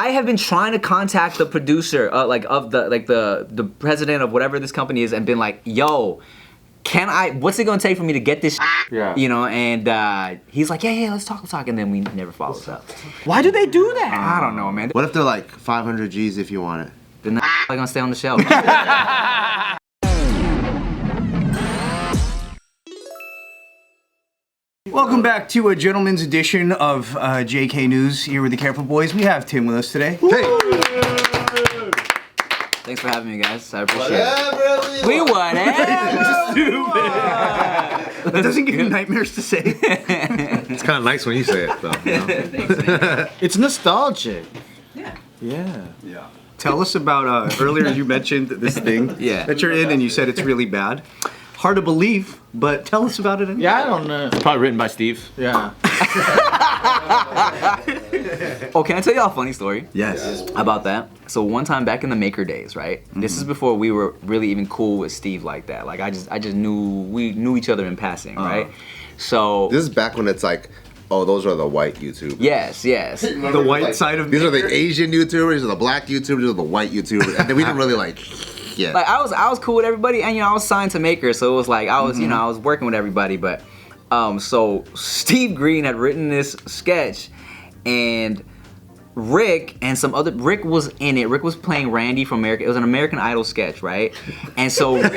I have been trying to contact the producer, the president of whatever this company is, and been like, yo, what's it gonna take for me to get this Yeah. you know, and he's like, yeah, let's talk, and then we never followed up. Why do they do that? I don't know, man. What if they're like 500 G's if you want it? Then they're gonna stay on the shelf. Welcome back to a gentleman's edition of JK News here with the Careful Boys. We have Tim with us today. Hey! Thanks for having me, guys. I appreciate it. We whatever. That doesn't give you nightmares to say. It's kind of nice when you say it, though. You know? Thanks, man. It's nostalgic. Yeah. Yeah. Tell us about, earlier you mentioned this thing that you're in and you said it's really bad. Hard to believe, but tell us about it. Yeah, I don't know. It's probably written by Steve. Yeah. Oh, can I tell y'all a funny story? Yes. About that? So one time back in the Maker days, right? This is before we were really even cool with Steve like that. Like I just knew we knew each other in passing, right? So This is back when it's like, oh, those are the white YouTubers. yes. The white side of These are the Asian YouTubers, these are the black YouTubers, these are the white YouTubers. And then we didn't really like, yeah. Like I was cool with everybody, and I was signed to Maker, so it was like I was I was working with everybody. But so Steve Green had written this sketch, and Rick Rick was in it. Rick was playing Randy from America. It was an American Idol sketch, right? And so Rick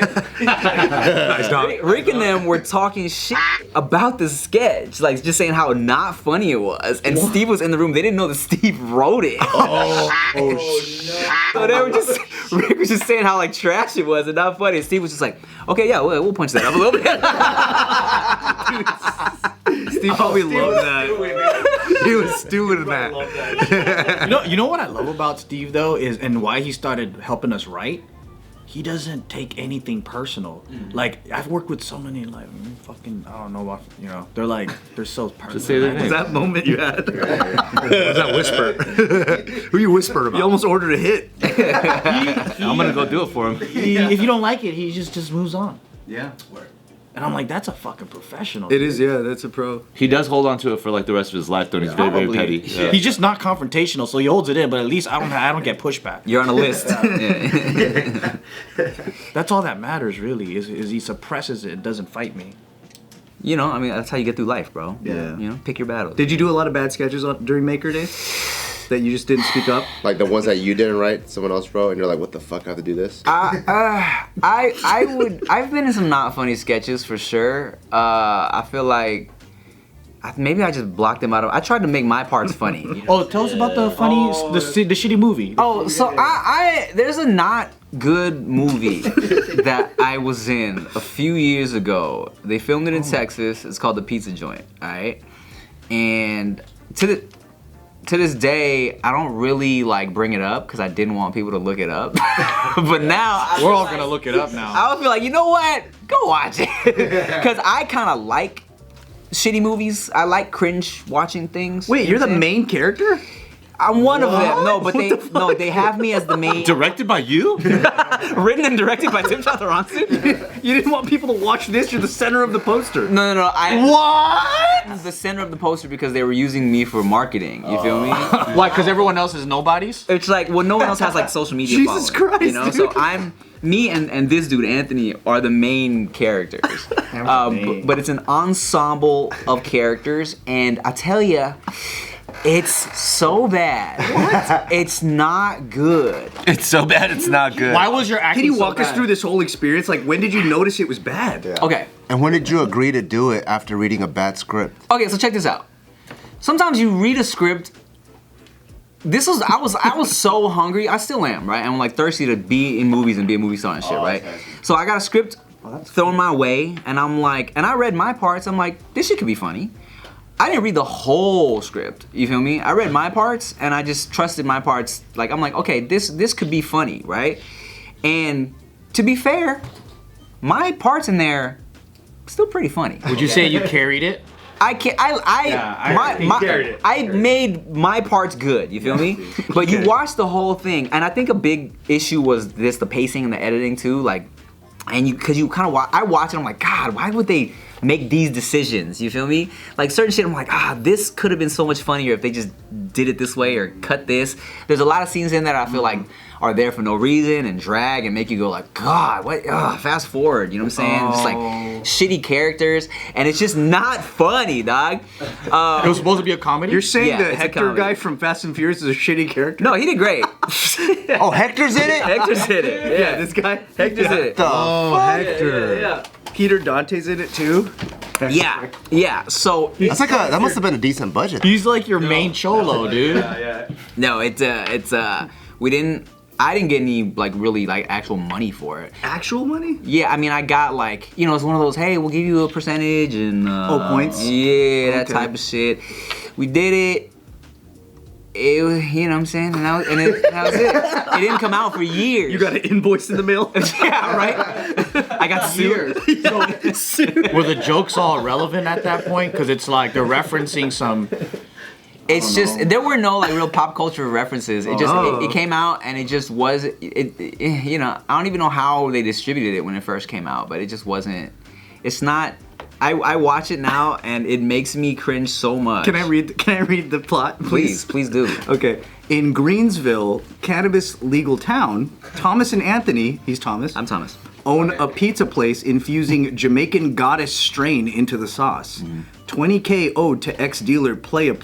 and them were talking shit about the sketch, like just saying how not funny it was. And Steve was in the room. They didn't know that Steve wrote it. So they were Rick was just saying how like trash it was and not funny. And Steve was just like, okay, yeah, we'll punch that up a little bit. Steve probably loved that. He was stupid in that. You know what I love about Steve though is, and why he started helping us write. He doesn't take anything personal. Like I've worked with so many like fucking I don't know what they're so personal. Just say their Was name. that moment you had? What was that whisper? Who you whispering about? You almost ordered a hit. I'm gonna go do it for him. If you don't like it, he just moves on. Yeah. And I'm like, that's a fucking professional. It is, yeah, that's a pro. He does hold on to it for like the rest of his life, though. And he's very, very petty. Yeah. He's just not confrontational, so he holds it in. But at least I don't get pushback. You're on a list. That's all that matters, really. Is he suppresses it and doesn't fight me. You know, I mean, that's how you get through life, bro. Yeah. You know, pick your battles. Did you do a lot of bad sketches during Maker Day? That you just didn't speak up? Like the ones that you didn't write, someone else wrote, and you're like, what the fuck, I have to do this? I've been in some not funny sketches for sure. I feel like maybe I just blocked them out of. I tried to make my parts funny. Oh, tell us about the funny, the shitty movie. Oh, so there's a not good movie that I was in a few years ago. They filmed it in Texas. It's called The Pizza Joint. All right, and to this day, I don't really like bring it up because I didn't want people to look it up. But now We're all gonna look it up now. I would feel like, you know what? Go watch it. Because I kind of like shitty movies. I like cringe watching things. Wait, you're the main character? I'm one of them. No, but they have me as the main. Directed by you? Written and directed by Tim Chantarangsu. You didn't want people to watch this. You're the center of the poster. No. What? I'm the center of the poster because they were using me for marketing. You feel me? Why? Because everyone else is nobodies? It's like, well, no one else has like social media Jesus following, Christ, you know? dude. So me and this dude, Anthony, are the main characters. But it's an ensemble of characters, and I tell ya, it's so bad. What? It's not good. It's so bad, it's not good. Why was your acting Can you so walk us bad? through this whole experience? Like, when did you notice it was bad? Okay. And when did you agree to do it after reading a bad script? Okay, so check this out. Sometimes you read a script. I was so hungry. I still am, right? I'm like thirsty to be in movies and be a movie star and shit, right? So I got a script thrown my way, and I'm like, and I read my parts. I'm like, this shit could be funny. I didn't read the whole script. You feel me? I read my parts, and I just trusted my parts. Like I'm like, okay, this could be funny, right? And to be fair, my parts in there still pretty funny. Would you say you carried it? I made my parts good, you feel me? But you watch the whole thing, and I think a big issue was the pacing and the editing too, like, and because you kind of I watch it, I'm like, God, why would they make these decisions. You feel me? Like certain shit, I'm like, this could have been so much funnier if they just did it this way or cut this. There's a lot of scenes in there I feel like are there for no reason and drag and make you go like, God, what? Fast forward. You know what I'm saying? Just like shitty characters, and it's just not funny, dog. It was supposed to be a comedy. You're saying the it's a Hector comedy. guy from Fast and Furious is a shitty character? No, he did great. Oh, Hector's in it? Hector's in it. Yeah, this guy. Hector's in it. Oh, Hector. Yeah. Peter Dante's in it too. Yeah. So That's like that must have been a decent budget. He's like your main cholo, dude. no, I didn't get any like really like actual money for it. Actual money? Yeah, I mean I got like, it's one of those, hey, we'll give you a percentage and points? Yeah, that Okay. type of shit. We did it. It was, you know what I'm saying? And that was it. It didn't come out for years. You got an invoice in the mail? Yeah, right? I got sued. Were the jokes all relevant at that point? Because it's like they're referencing some. It's just there were no like real pop culture references. It just it came out and it just was I don't even know how they distributed it when it first came out, but it just wasn't. It's not. I watch it now and it makes me cringe so much. Can I read the plot, please? Please do. Okay. In Greensville, cannabis legal town, Thomas and Anthony, he's Thomas, I'm Thomas. own a pizza place infusing Jamaican goddess strain into the sauce. $20K owed to ex-dealer Playa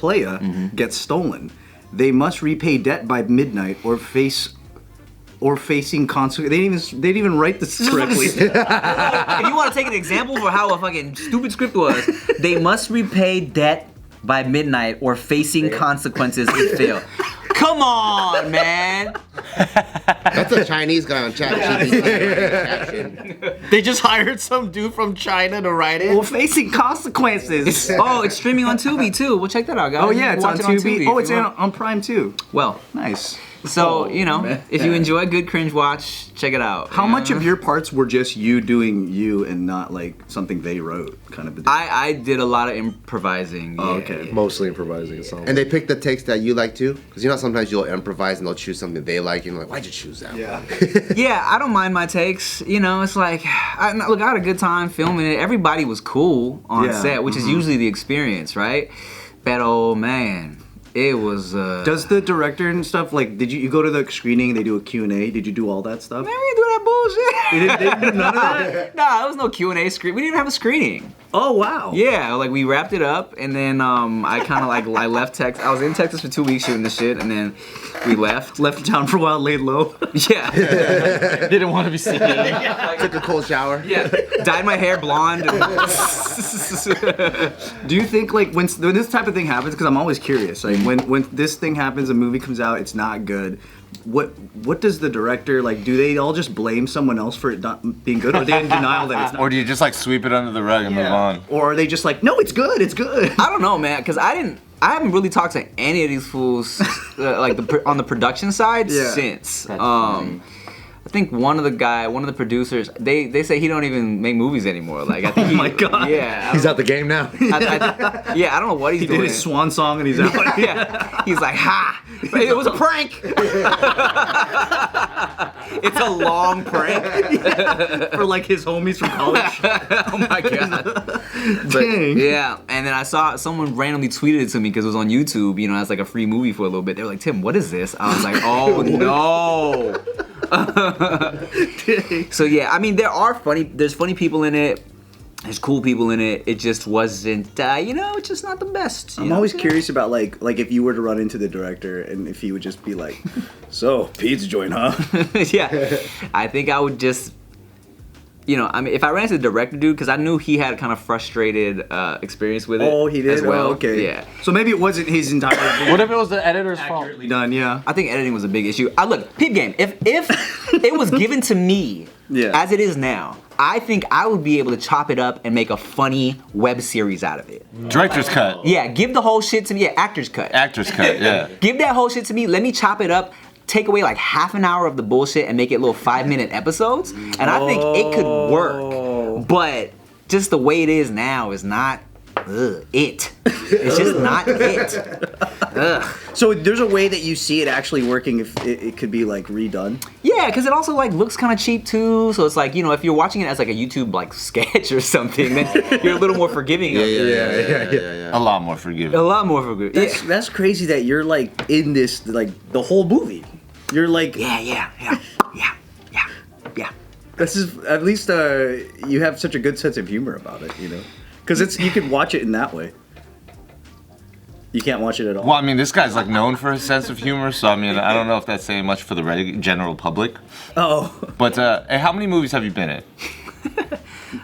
gets stolen. They must repay debt by midnight or facing consequences. They didn't even write this correctly. If you want to take an example for how a fucking stupid script was, they must repay debt by midnight or facing consequences if fail. Come on, man. That's a Chinese guy on ChatGPT. They just hired some dude from China to write it. Well, facing consequences. It's streaming on Tubi too. Well, check that out, guys. Oh yeah, it's on Watch it Tubi. Oh, it's if you want. on Prime too. Well, Nice. so if you enjoy a good cringe watch, check it out. How much of your parts were just you doing you and not like something they wrote, kind of a deal? I did a lot of improvising. Oh, yeah. okay. Mostly improvising. It sounds And they pick the takes that you like too? Because sometimes you'll improvise and they'll choose something they like and you're like, why'd you choose that one? Yeah, I don't mind my takes. It's like, I had a good time filming it. Everybody was cool on set, which is usually the experience, right? But oh man, it was. Does the director and stuff like? Did you go to the screening? They do a Q&A. Did you do all that stuff? Man, we didn't do that bullshit. They didn't do none of that. Nah, there was no Q&A screen. We didn't even have a screening. Oh wow. Yeah, like we wrapped it up, and then I kind of like I left Texas. I was in Texas for 2 weeks shooting this shit, and then we left. Left town for a while, laid low. Yeah. Didn't want to be seen. Took a cold shower. Yeah. Dyed my hair blonde. Do you think like when this type of thing happens? Because I'm always curious. Like when this thing happens, a movie comes out, it's not good. What does the director like? Do they all just blame someone else for it not being good, or are they in denial that it's not? Or do you just like sweep it under the rug and move on? Or are they just like, no, it's good, it's good. I don't know, man, because I haven't really talked to any of these fools on the production side since. I think one of the producers, they say he don't even make movies anymore. Like I think Oh my God. Yeah. He's out the game now. I don't know what he's He doing. did his swan song and he's out. Yeah. He's like, ha! It was a prank! It's a long prank. For like his homies from college. Oh my God. Dang. Yeah, and then I saw someone randomly tweeted it to me because it was on YouTube, as like a free movie for a little bit. They were like, Tim, what is this? I was like, oh no. So yeah, I mean, there's funny people in it. There's cool people in it. It just wasn't, it's just not the best. I'm always curious about like if you were to run into the director and if he would just be like, so pizza joint, huh? Yeah, I think I would just, I mean, if I ran into the director dude, because I knew he had kind of frustrated experience with it. Oh, he did. as well. Oh, okay. Yeah. So maybe it wasn't his entire. What if it was the editor's fault? Accurately done. Yeah. I think editing was a big issue. Look, peep game. If it was given to me as it is now, I think I would be able to chop it up and make a funny web series out of it. Director's cut. Yeah, give the whole shit to me. Yeah, actor's cut. Actor's cut, yeah. Give that whole shit to me. Let me chop it up. Take away like half an hour of the bullshit and make it little 5-minute episodes. And I think it could work. But just the way it is now is not it. It's just not it. Ugh. So there's a way that you see it actually working if it could be like redone. Yeah, because it also like looks kind of cheap too. So it's like, you know, if you're watching it as like a YouTube like sketch or something, then you're a little more forgiving. Yeah. A lot more forgiving. A lot more forgiving. That's crazy that you're like in this like the whole movie. You're like Yeah. this is at least you have such a good sense of humor about it, you know, because you can watch it in that way. You can't watch it at all. Well, I mean, this guy's like known for his sense of humor, so I mean, I don't know if that's saying much for the general public. Oh. But hey, how many movies have you been in?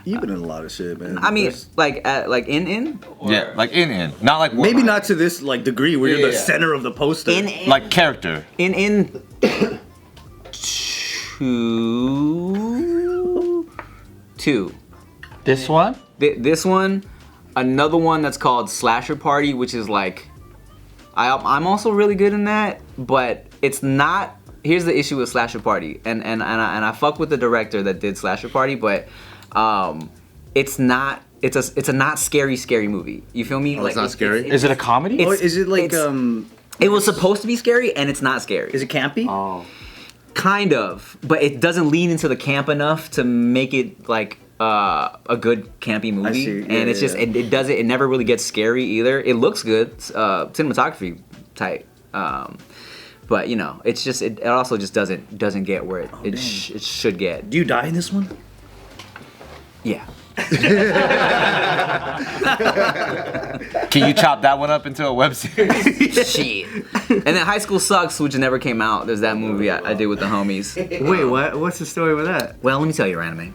You've been in a lot of shit, man. I mean, like in. Yeah, like in, not like maybe not to this like degree where you're the center of the poster. In. like character. In. Two. This one? This one, another one that's called Slasher Party, which is like, I'm also really good in that, but it's not. Here's the issue with Slasher Party, and I fuck with the director that did Slasher Party, but it's not. It's a not scary movie. You feel me? Oh, like, it's not scary? Is it a comedy? Or is it like It was supposed to be scary, and it's not scary. Is it campy? Oh. Kind of, but it doesn't lean into the camp enough to make it like a good campy movie. I see. Yeah, and it's just it does it. It never really gets scary either. It looks good, cinematography tight, but you know, it's just it also just doesn't get where it should get. Do you die in this one? Yeah. Can you chop that one up into a web series? Shit. And then High School Sucks, which never came out. There's that movie I did with the homies. Wait, what? What's the story with that? Well, let me tell you, Ryanimay.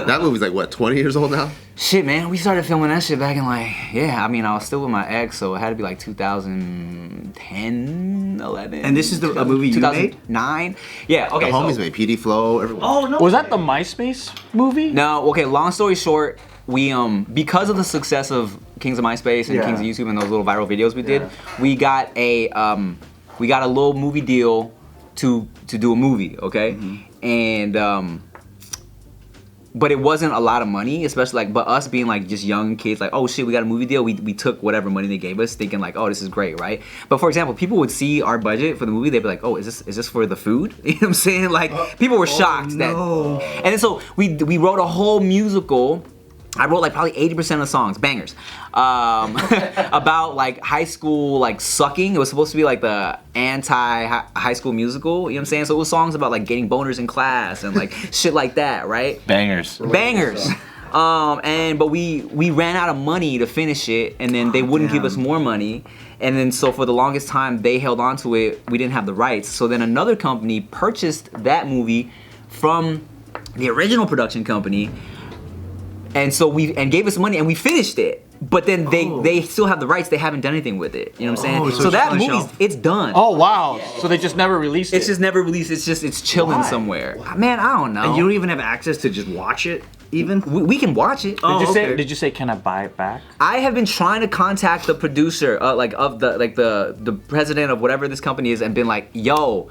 That movie's like what, 20 years old now? Shit, man, we started filming that shit back in like, I mean, I was still with my ex, so it had to be like 2010, 11. And this is a movie you made? 2009. Yeah, okay. The homies made PD Flow, everyone. Oh no! Was that the MySpace movie? No, okay, long story short, we, because of the success of Kings of MySpace and Kings of YouTube and those little viral videos we did, we got a little movie deal to do a movie, okay? And, but it wasn't a lot of money, especially like, but us being like just young kids, like, oh shit, we got a movie deal. We took whatever money they gave us, thinking like, oh, this is great, right? But for example, people would see our budget for the movie, they'd be like, oh, is this for the food? You know what I'm saying? Like, people were shocked that. And then so we wrote a whole musical. I wrote like probably 80% of the songs, bangers, about like high school like sucking. It was supposed to be like the anti-high school musical, you know what I'm saying? So it was songs about like getting boners in class and like shit like that, right? Bangers. But we ran out of money to finish it, and then they wouldn't give us more money. And then so for the longest time they held on to it. We didn't have the rights. So then another company purchased that movie from the original production company. And so gave us money and we finished it. But then they still have the rights. They haven't done anything with it. You know what I'm saying? So that movie, it's done. Oh wow! So they just never released it. It's just never released. It's chilling somewhere. Man, I don't know. And you don't even have access to just watch it, even. We can watch it. Did you say can I buy it back? I have been trying to contact the producer, the president of whatever this company is, and been like, yo.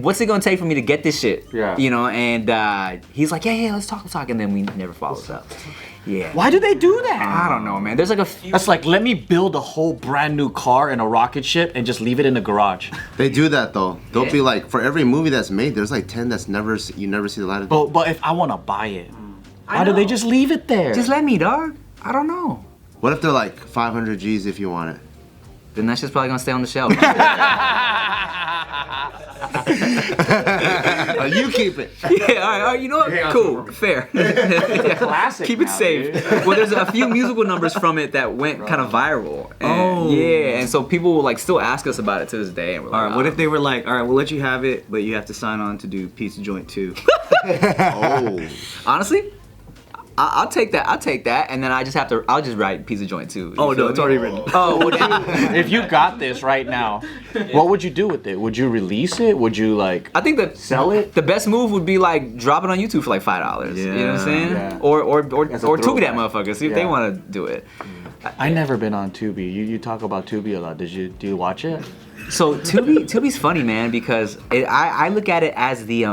What's it gonna take for me to get this shit? Yeah. You know, and he's like, yeah, let's talk, and then we never followed up. Yeah. Why do they do that? I don't know, man. There's like a few. That's like, let me build a whole brand new car in a rocket ship and just leave it in the garage. They do that though. They'll be like, for every movie that's made, there's like 10 that's you never see the light of day. But if I want to buy it, why do they just leave it there? Just let me, dog. I don't know. What if they're like 500 G's if you want it? Then that shit's probably gonna stay on the shelf. You keep it. Yeah, all right, you know what? Cool, fair. Classic. Keep it now, safe. Dude. Well, there's a few musical numbers from it that went kind of viral. And, yeah, and so people will like still ask us about it to this day. And we're like, All right, what if they were like, all right, we'll let you have it, but you have to sign on to do Pizza Joint 2. Honestly, I'll take that. And then I'll just write Pizza Joint 2. Oh no, it's already written. Oh, if you got this right now, what would you do with it? Would you release it? Would you like? I think that sell it. The best move would be like drop it on YouTube for like $5. You know what I'm saying? Yeah. Or Tubi that motherfucker. See if they want to do it. I never been on Tubi. You talk about Tubi a lot. Do you watch it? So Tubi's funny, man, because I look at it as the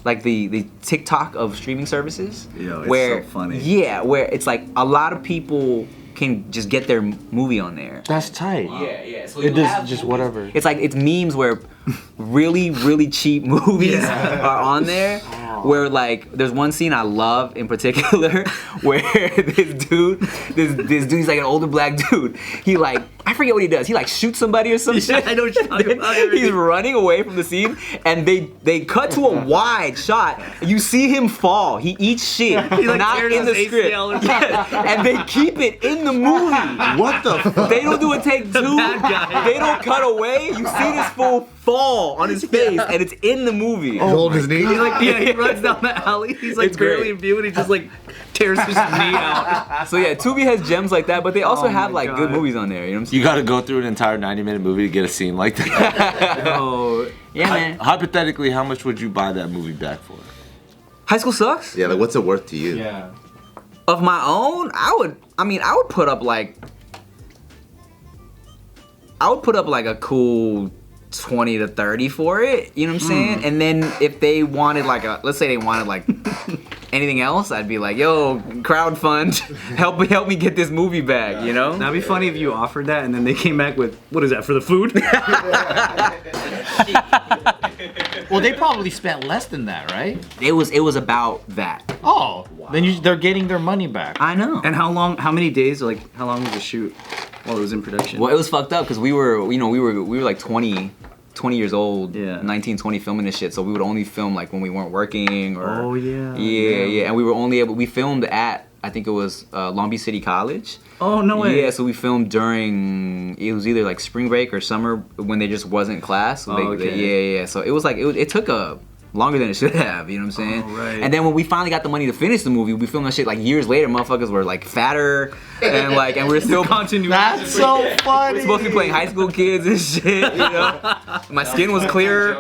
like the TikTok of streaming services. Yo, it's where so funny. Yeah, where it's like a lot of people can just get their movie on there. That's tight. Yeah. So It is just whatever. It's like it's memes where really cheap movies are on there. Where like there's one scene I love in particular where this dude, he's like an older black dude. He like I forget what he does. He like shoots somebody or some shit. I know what you're talking about. He's running away from the scene, and they cut to a wide shot. You see him fall. He eats shit. He, like, not tears in the his script. ACL or Yes. And they keep it in the movie. What the fuck? They don't do a take two. bad guy. They don't cut away. You see this fool fall on his face, and it's in the movie. Hold his knee. He like he runs down the alley. He's like It's barely great. in view, and he just like tears his knee out. So yeah, Tubi has gems like that, but they also Oh have my like good God. movies on there. You know what I'm saying? You got to go through an entire 90-minute movie to get a scene like that. Oh, Yeah, man. Hypothetically, how much would you buy that movie back for? High School Sucks. Yeah, like what's it worth to you? Yeah. Of my own, I would put up like a cool 20 to 30 for it, you know what I'm saying? And then if they wanted like let's say they wanted like anything else, I'd be like, yo, crowdfund, help me get this movie back, you know? that'd be funny if you offered that, and then they came back with, what is that for the food? Well, they probably spent less than that, right? It was about that. Oh, then they're getting their money back. I know. And how many days? Like, how long was the shoot while it was in production? Well, it was fucked up because we were like 20 years old, Yeah. 19, 20 filming this shit. So we would only film like when we weren't working or. Oh, yeah. Yeah. And we were we filmed at, I think it was Long Beach City College. Oh, no way. Yeah, so we filmed during, it was either like spring break or summer when there just wasn't class. So yeah. So it was like, it took longer than it should have, you know what I'm saying? Oh, right. And then when we finally got the money to finish the movie, we filmed that shit like years later. Motherfuckers were like fatter and we're still Continuity. That's so funny. we're supposed to be playing high school kids and shit, you know? My skin was clearer.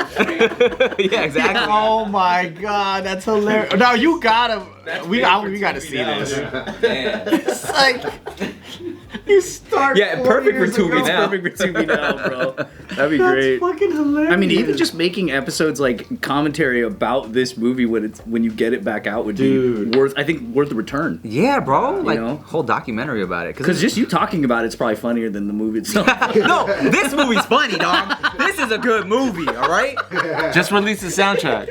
Yeah, exactly. Oh my god, that's hilarious. No, you gotta. We gotta see this. It's like you start. Yeah, 4 perfect for years Tubi ago. now. Perfect for Tubi now, bro. That'd be That's great. fucking hilarious. I mean, even just making episodes like commentary about this movie when you get it back out would be worth the return. Yeah, bro. Like, know? whole documentary about it. Because just you talking about it's probably funnier than the movie itself. No, this movie's funny, dog. This is a good movie, all right? Just release the soundtrack.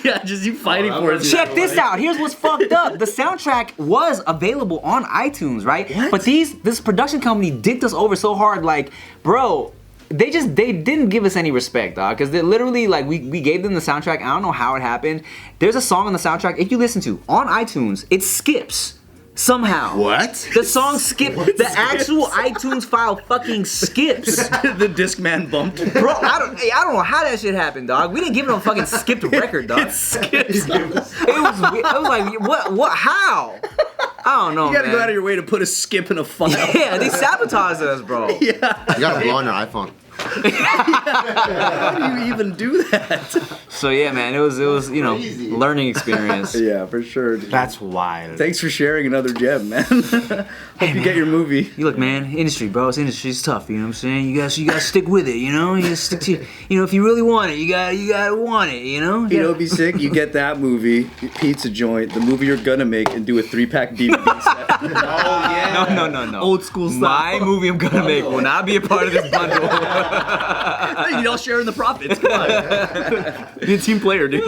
Yeah, just you fighting for it. Check this out. Here's what's fucked up. The soundtrack was available on iTunes, right? What? But this production company dicked us over so hard, like, bro, they didn't give us any respect, dog. Because they literally, like, we gave them the soundtrack. I don't know how it happened. There's a song on the soundtrack, if you listen to, on iTunes, it skips. Somehow. What? The song skipped. The actual iTunes file fucking skips. The Discman bumped. Bro, I don't know how that shit happened, dog. We didn't give it a fucking skipped record, dog. Skips. It was like, what, how? I don't know, You gotta man. go out of your way to put a skip in a file. Yeah, they sabotaged us, bro. You gotta blow on your iPhone. How do you even do that? So yeah, man, it was learning experience. Yeah, for sure. Dude. That's wild. Thanks for sharing another gem, man. Hope you get your movie. You look, man, industry, bro. It's industry's tough. You know what I'm saying? You gotta stick with it. You know, you gotta stick to. You know, if you really want it, you gotta want it. You know. You know, it'd be sick. You get that movie, pizza joint, the movie you're gonna make, and do a 3-pack DVD set. Oh yeah. No. Old school style. My movie I'm gonna make will not be a part of this bundle. You all share in the profits. Come on. Be a team player, dude.